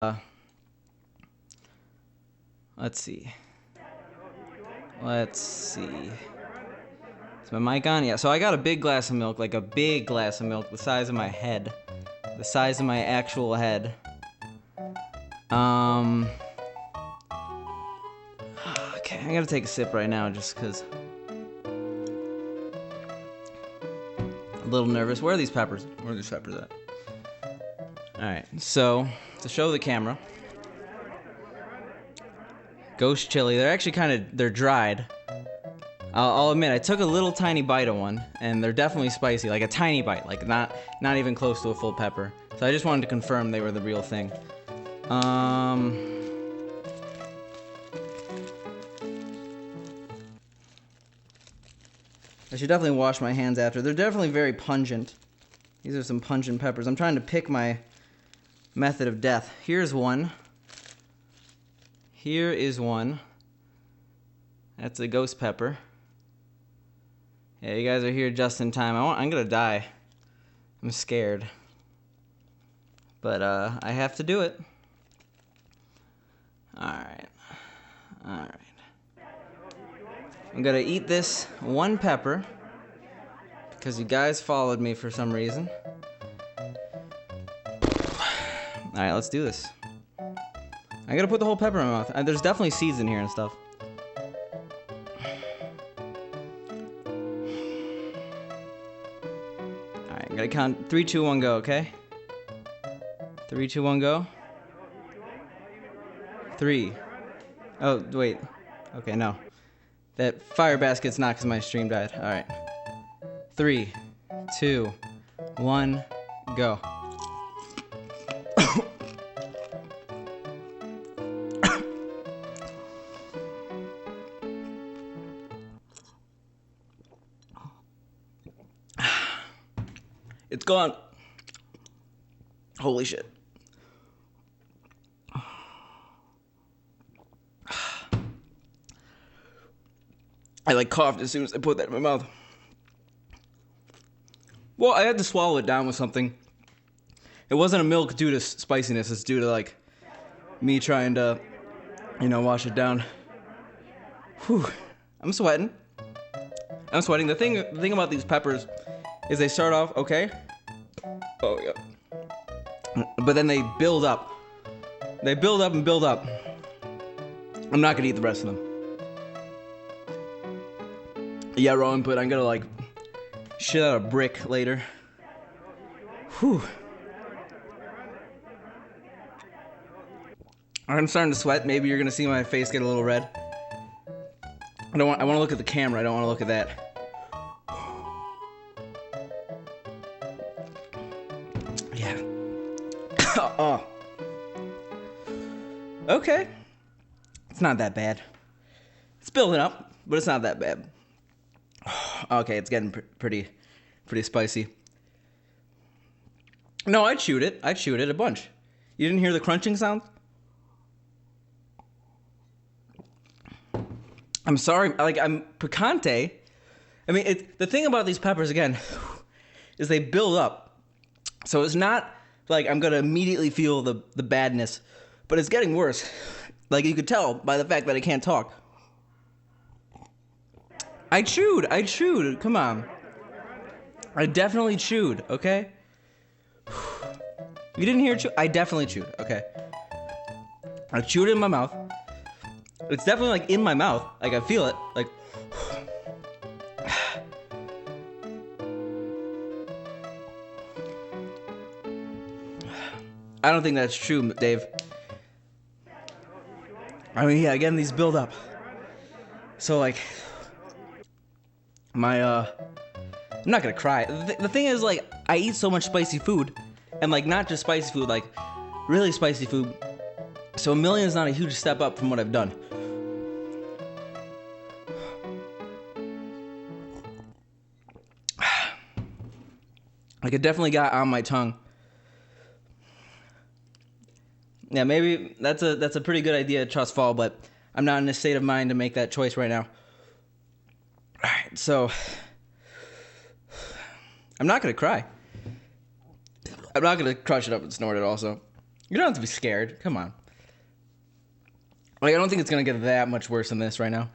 Let's see. Is my mic on? Yeah, so I got a big glass of milk, like a big glass of milk, the size of my head. The size of my actual head. Okay, I gotta take a sip right now just because I'm a little nervous. Where are these peppers? Where are these peppers at? Alright, so to show the camera, ghost chili. They're actually they're dried. I'll admit, I took a little tiny bite of one, and they're definitely spicy, like a tiny bite, like not even close to a full pepper. So I just wanted to confirm they were the real thing. I should definitely wash my hands after. They're definitely very pungent. These are some pungent peppers. I'm trying to pick my method of death. Here's one. Here is one. That's a ghost pepper. Yeah, you guys are here just in time. I'm gonna die. I'm scared. But I have to do it. Alright. I'm gonna eat this one pepper because you guys followed me for some reason. Alright, let's do this. I gotta put the whole pepper in my mouth. There's definitely seeds in here and stuff. Alright, gotta count 3, 2, 1, go, okay? 3, 2, 1, go. 3. Oh, wait. Okay, no. That fire basket's not because my stream died. Alright. 3, 2, 1, go. It's gone. Holy shit. I like coughed as soon as I put that in my mouth. Well, I had to swallow it down with something. It wasn't a milk due to spiciness. It's due to like me trying to, wash it down. Whew. I'm sweating. The thing about these peppers is they start off okay. Oh yeah. But then they build up. They build up and build up. I'm not gonna eat the rest of them. Yeah, raw input. I'm gonna like shit out a brick later. Whew. I'm starting to sweat. Maybe you're gonna see my face get a little red. I want to look at the camera. I don't want to look at that. Yeah. Oh. Okay. It's not that bad. It's building up, but it's not that bad. Okay, it's getting pretty spicy. No, I chewed it a bunch. You didn't hear the crunching sound? I'm sorry, I'm Picante. I mean, the thing about these peppers, again, is they build up. So it's not like I'm gonna immediately feel the badness, but it's getting worse. Like you could tell by the fact that I can't talk. I chewed, come on. I definitely chewed, okay? You didn't hear I definitely chewed, okay? I chewed it in my mouth. It's definitely like in my mouth, like I feel it, like. I don't think that's true, Dave. I mean, yeah, again, these build up. So like, I'm not gonna cry. The thing is, like, I eat so much spicy food, and like not just spicy food, like really spicy food. So a million is not a huge step up from what I've done. Like it definitely got on my tongue. Yeah, maybe that's a pretty good idea to trust fall, but I'm not in a state of mind to make that choice right now. Alright, so I'm not gonna cry. I'm not gonna crush it up and snort it also. You don't have to be scared. Come on. Like, I don't think it's gonna get that much worse than this right now.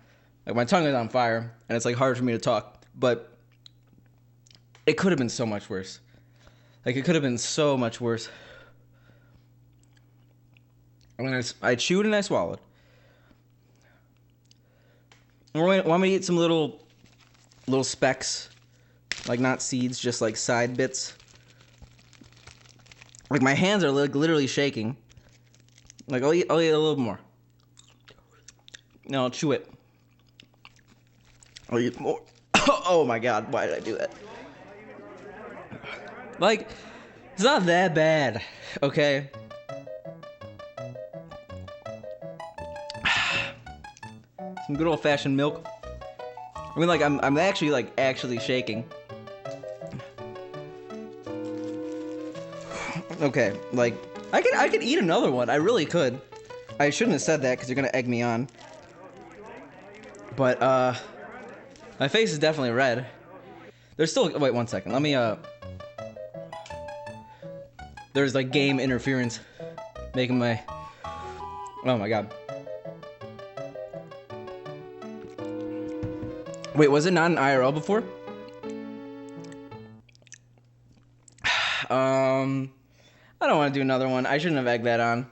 Like, my tongue is on fire, and it's like hard for me to talk. But it could have been so much worse. Like, it could have been so much worse. I mean, I chewed and I swallowed. Want me to eat some little specks, like not seeds, just like side bits. Like, my hands are like literally shaking. Like, I'll eat a little more. No, I'll chew it. I'll eat more. Oh my god, why did I do that? Like, it's not that bad, okay? Some good old-fashioned milk. I mean, like, I'm actually shaking. Okay, like, I could eat another one. I really could. I shouldn't have said that because you're gonna egg me on. But my face is definitely red. There's still, wait 1 second. Let me there's like game interference making my, oh my god. Wait, was it not an IRL before? I don't want to do another one. I shouldn't have egged that on.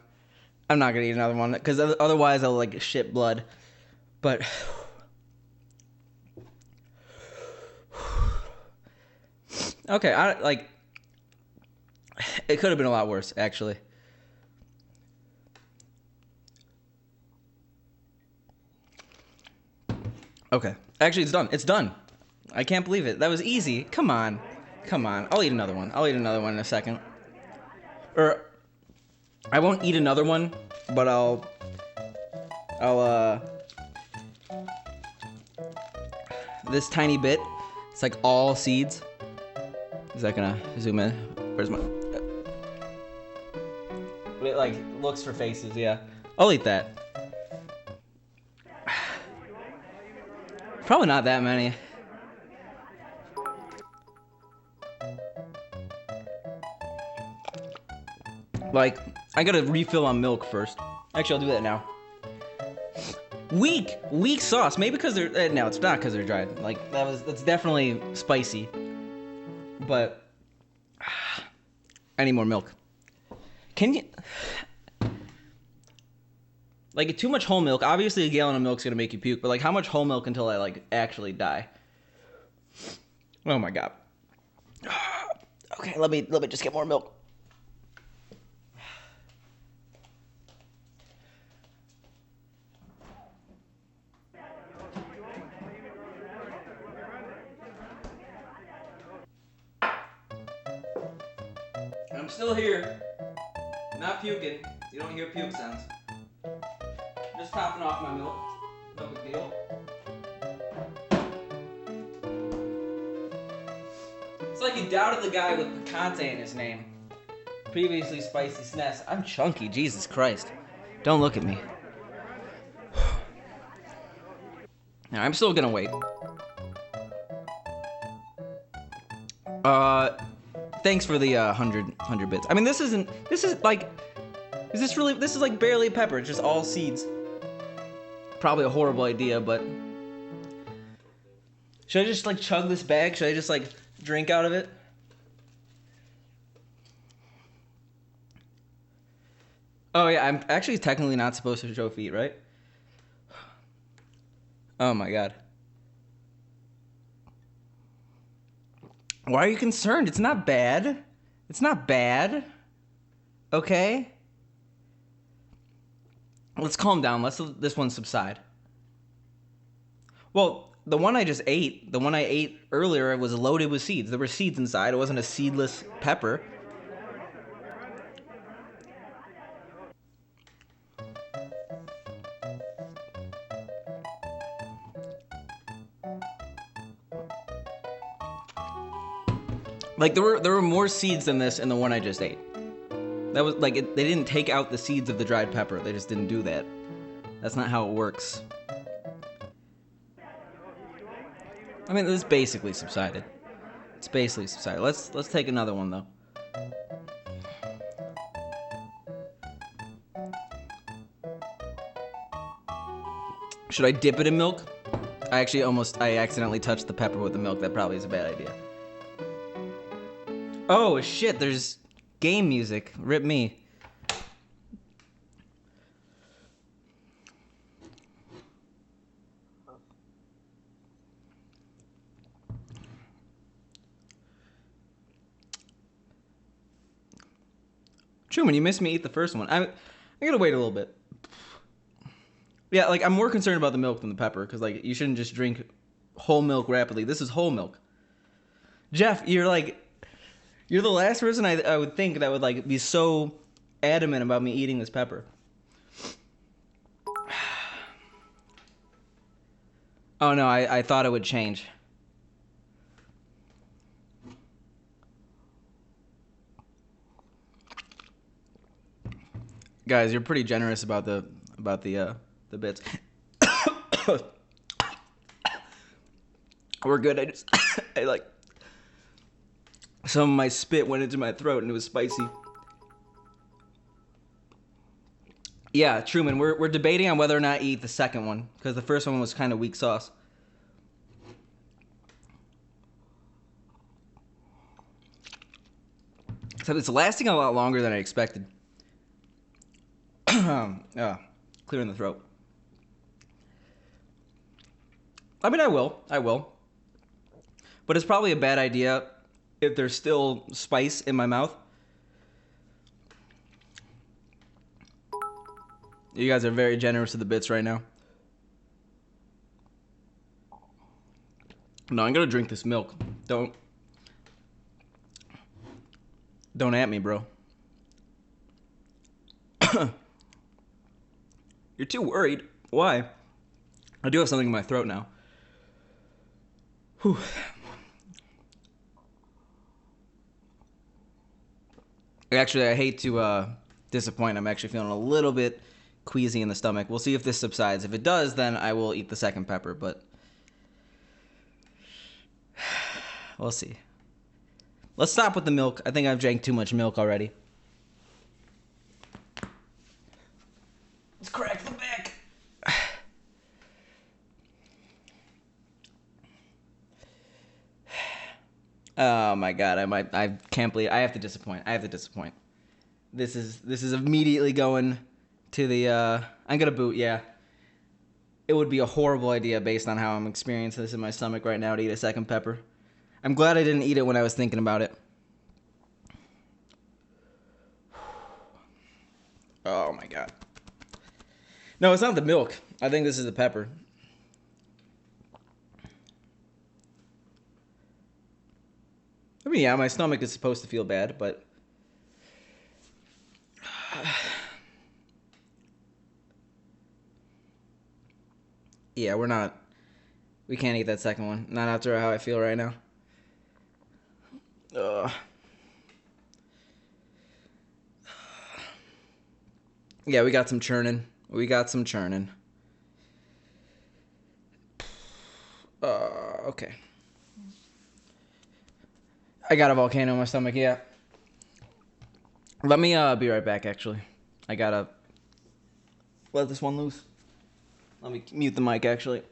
I'm not gonna eat another one because otherwise I'll like shit blood. But okay, it could have been a lot worse, actually. Okay, actually, it's done. It's done. I can't believe it. That was easy. Come on, come on. I'll eat another one. I'll eat another one in a second. Or I won't eat another one, but I'll this tiny bit. It's like all seeds. Is that gonna zoom in? Where's my? It like looks for faces. Yeah, I'll eat that. Probably not that many. Like, I gotta refill on milk first. Actually, I'll do that now. Weak sauce. Maybe because they're no, it's not because they're dried. Like that's definitely spicy. But I need more milk. Can you? Like, too much whole milk. Obviously, a gallon of milk's gonna make you puke. But like, how much whole milk until I like actually die? Oh my god. Okay, let me just get more milk. I'm still here. Not puking. You don't hear puke sounds. Just topping off my milk. No big deal. It's like you doubted the guy with Picante in his name. Previously spicy SNES. I'm chunky, Jesus Christ. Don't look at me. Now, I'm still gonna wait. Thanks for the 100 bits. I mean, this is like barely pepper. It's just all seeds. Probably a horrible idea, but should I just like chug this bag? Should I just like drink out of it? Oh yeah, I'm actually technically not supposed to show feet, right? Oh my god. Why are you concerned? It's not bad. It's not bad. Okay? Let's calm down. Let's let this one subside. Well, the one I ate earlier was loaded with seeds. There were seeds inside. It wasn't a seedless pepper. Like, there were more seeds than this in the one I just ate. That was like they didn't take out the seeds of the dried pepper. They just didn't do that. That's not how it works. I mean, this basically subsided. It's basically subsided. Let's take another one though. Should I dip it in milk? I accidentally touched the pepper with the milk. That probably is a bad idea. Oh shit, there's game music. Rip me. Truman, you missed me eat the first one. I gotta wait a little bit. Yeah, like I'm more concerned about the milk than the pepper, because like you shouldn't just drink whole milk rapidly. This is whole milk. Jeff, you're the last person I would think that would like be so adamant about me eating this pepper. Oh no, I thought it would change. Guys, you're pretty generous about the bits. We're good. I like some of my spit went into my throat and it was spicy. Yeah, Truman, we're debating on whether or not to eat the second one because the first one was kind of weak sauce. So it's lasting a lot longer than I expected. Clearing the throat. I mean, I will. But it's probably a bad idea if there's still spice in my mouth. You guys are very generous with the bits right now. No, I'm gonna drink this milk. Don't at me, bro. You're too worried. Why? I do have something in my throat now. Whew. Actually, I hate to disappoint. I'm actually feeling a little bit queasy in the stomach. We'll see if this subsides. If it does, then I will eat the second pepper, but we'll see. Let's stop with the milk. I think I've drank too much milk already. Let's crack the back. Oh my god, I can't believe I have to disappoint. This is immediately going to the I'm gonna boot, yeah. It would be a horrible idea based on how I'm experiencing this in my stomach right now to eat a second pepper. I'm glad I didn't eat it when I was thinking about it. Oh my god. No, it's not the milk. I think this is the pepper. I mean, yeah, my stomach is supposed to feel bad, but yeah, we can't eat that second one. Not after how I feel right now. Ugh. Yeah, we got some churning. Okay. I got a volcano in my stomach, yeah. Let me be right back, actually. I gotta let this one loose. Let me mute the mic, actually.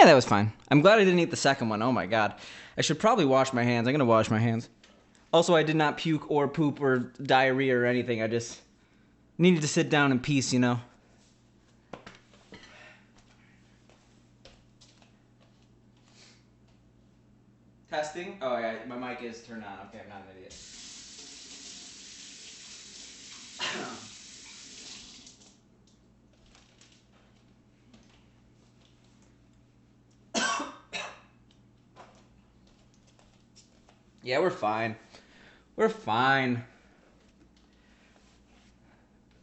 Yeah, that was fine. I'm glad I didn't eat the second one. Oh my god. I should probably wash my hands. I'm gonna wash my hands. Also, I did not puke or poop or diarrhea or anything. I just needed to sit down in peace, you know. Testing? Oh yeah, my mic is turned on. Okay, I'm not an idiot. Yeah, we're fine. We're fine.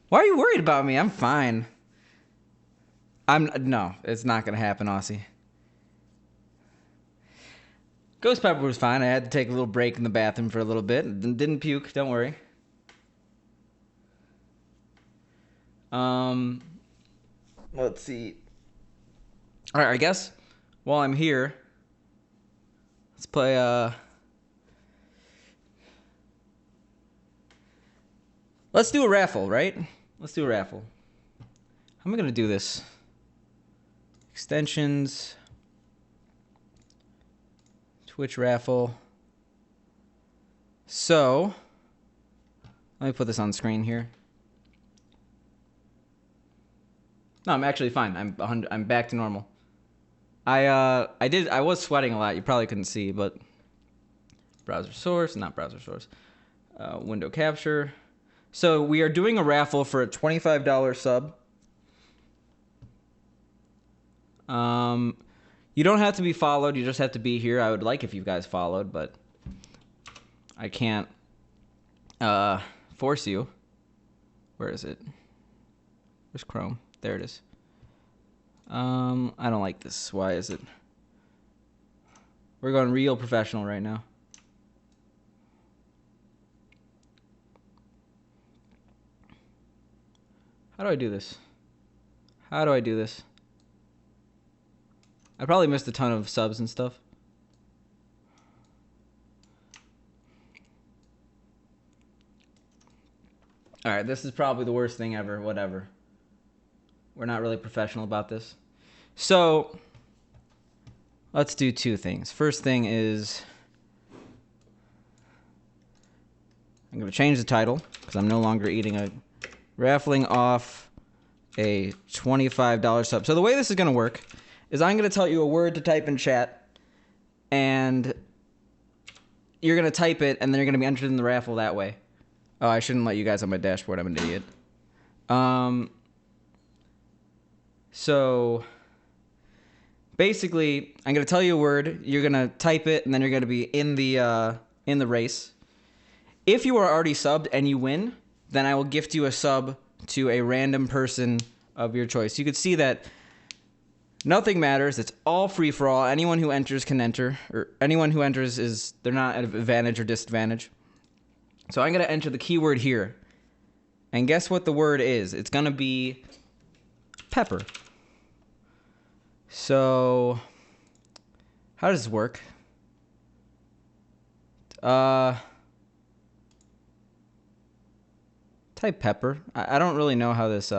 Why are you worried about me? I'm fine. No, it's not gonna happen, Aussie. Ghost Pepper was fine. I had to take a little break in the bathroom for a little bit. Didn't puke, don't worry. Let's see. Alright, I guess while I'm here, let's play let's do a raffle, right? Let's do a raffle. How am I gonna do this? Extensions. Twitch raffle. So, let me put this on screen here. No, I'm actually fine. I'm back to normal. I was sweating a lot. You probably couldn't see, but browser source, not browser source. Window capture. So we are doing a raffle for a $25 sub. You don't have to be followed. You just have to be here. I would like if you guys followed, but I can't force you. Where is it? Where's Chrome? There it is. I don't like this. Why is it? We're going real professional right now. How do I do this? How do I do this? I probably missed a ton of subs and stuff. Alright, this is probably the worst thing ever. Whatever. We're not really professional about this. So, let's do two things. First thing is, I'm going to change the title, because I'm no longer raffling off a $25 sub. So the way this is going to work is I'm going to tell you a word to type in chat, and you're going to type it, and then you're going to be entered in the raffle that way. Oh, I shouldn't let you guys on my dashboard. I'm an idiot. So basically, I'm going to tell you a word, you're going to type it, and then you're going to be in the race. If you are already subbed and you win, then I will gift you a sub to a random person of your choice. You can see that nothing matters. It's all free for all. Anyone who enters can enter, or anyone who enters they're not at advantage or disadvantage. So I'm going to enter the keyword here. And guess what the word is? It's going to be pepper. So how does this work? Type pepper. I don't really know how this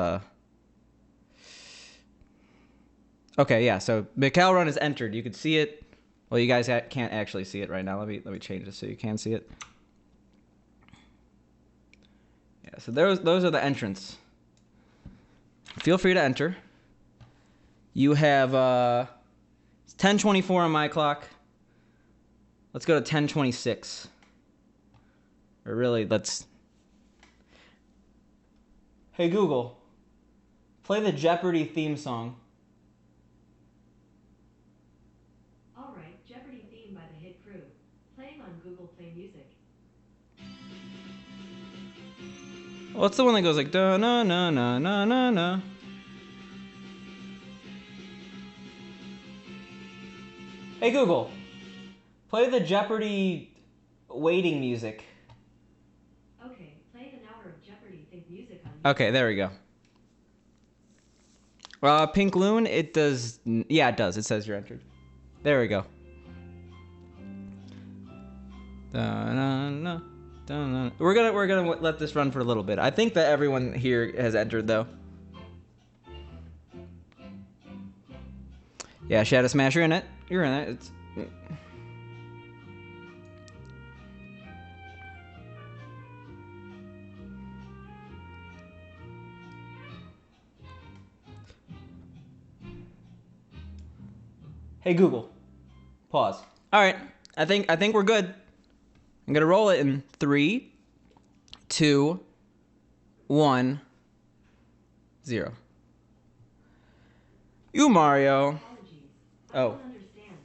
Okay, yeah. So Mikhail Run is entered. You can see it. Well, you guys can't actually see it right now. Let me change this so you can see it. Yeah, so those are the entrants. Feel free to enter. You have it's 10:24 on my clock. Let's go to 10:26. Or really, let's. Hey Google, play the Jeopardy theme song. All right, Jeopardy theme by the Hit Crew, playing on Google Play Music. What's the one that goes like da na na na na na na? Hey Google, play the Jeopardy waiting music. Okay, playing an hour of Jeopardy themed music on YouTube. Okay, there we go. Pink Loon, it does. Yeah, it does. It says you're entered. There we go. Da-na-na, da-na. We're gonna let this run for a little bit. I think that everyone here has entered though. Yeah, Shadow Smash, you're in it. You're in it. It's... Hey Google, pause. All right, I think we're good. I'm gonna roll it in 3, 2, 1, 0. You Mario. Apologies. I Oh. don't understand.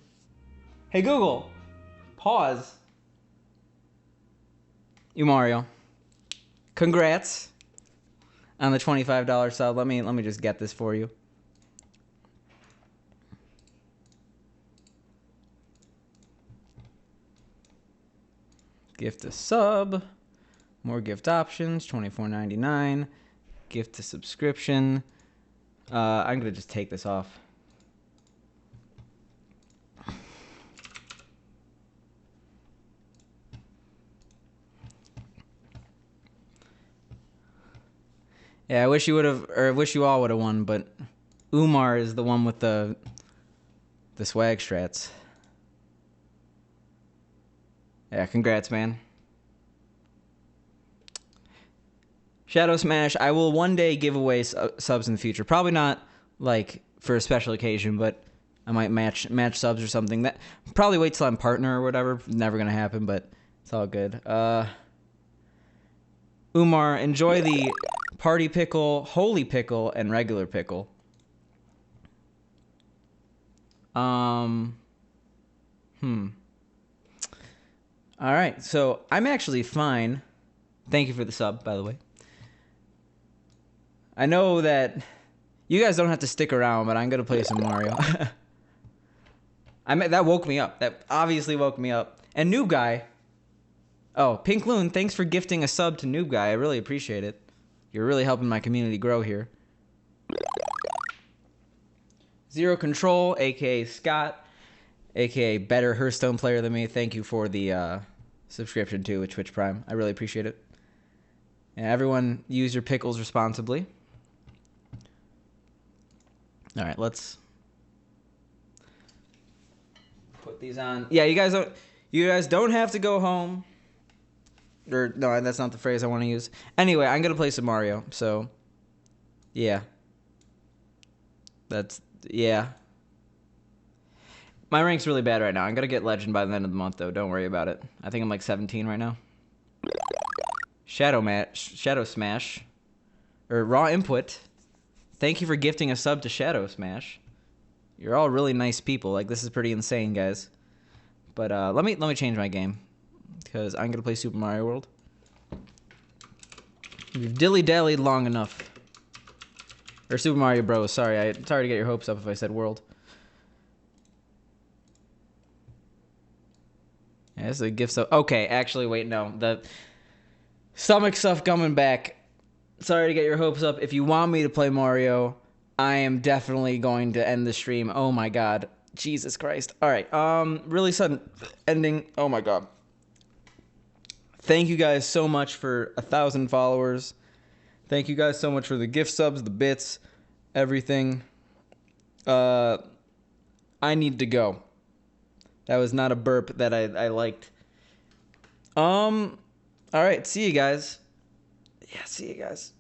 Hey Google, pause. You Mario. Congrats on the $25 sub. Let me just get this for you. Gift a sub. More gift options. $24.99. Gift a subscription. I'm gonna just take this off. Yeah, I wish you would have, or I wish you all would have won, but Umar is the one with the swag strats. Yeah, congrats, man. Shadow Smash, I will one day give away subs in the future. Probably not like for a special occasion, but I might match subs or something. That probably wait till I'm partner or whatever. Never gonna happen, but it's all good. Umar, enjoy the party pickle, holy pickle, and regular pickle. All right, so I'm actually fine. Thank you for the sub, by the way. I know that you guys don't have to stick around, but I'm gonna play some Mario. That woke me up. That obviously woke me up. And Noob Guy. Oh, Pink Loon, thanks for gifting a sub to Noob Guy. I really appreciate it. You're really helping my community grow here. Zero Control, aka Scott, aka better Hearthstone player than me. Thank you for the subscription too with Twitch Prime. I really appreciate it. And everyone, use your pickles responsibly. All right, let's put these on. Yeah, you guys don't have to go home. Or no, that's not the phrase I want to use. Anyway, I'm gonna play some Mario. So, yeah. Yeah. My rank's really bad right now. I'm gonna get Legend by the end of the month, though. Don't worry about it. I think I'm like 17 right now. Shadow Smash, or Raw Input. Thank you for gifting a sub to Shadow Smash. You're all really nice people. Like, this is pretty insane, guys. But let me change my game, because I'm gonna play Super Mario World. You've dilly-dallied long enough. Or Super Mario Bros. Sorry to get your hopes up if I said World. Yeah, this is a gift sub. Okay, actually, wait, no. The stomach stuff coming back. Sorry to get your hopes up. If you want me to play Mario, I am definitely going to end the stream. Oh my god. Jesus Christ. Alright, really sudden ending. Oh my god. Thank you guys so much for 1,000 followers. Thank you guys so much for the gift subs, the bits, everything. I need to go. That was not a burp that I liked. Alright, see you guys. Yeah, see you guys.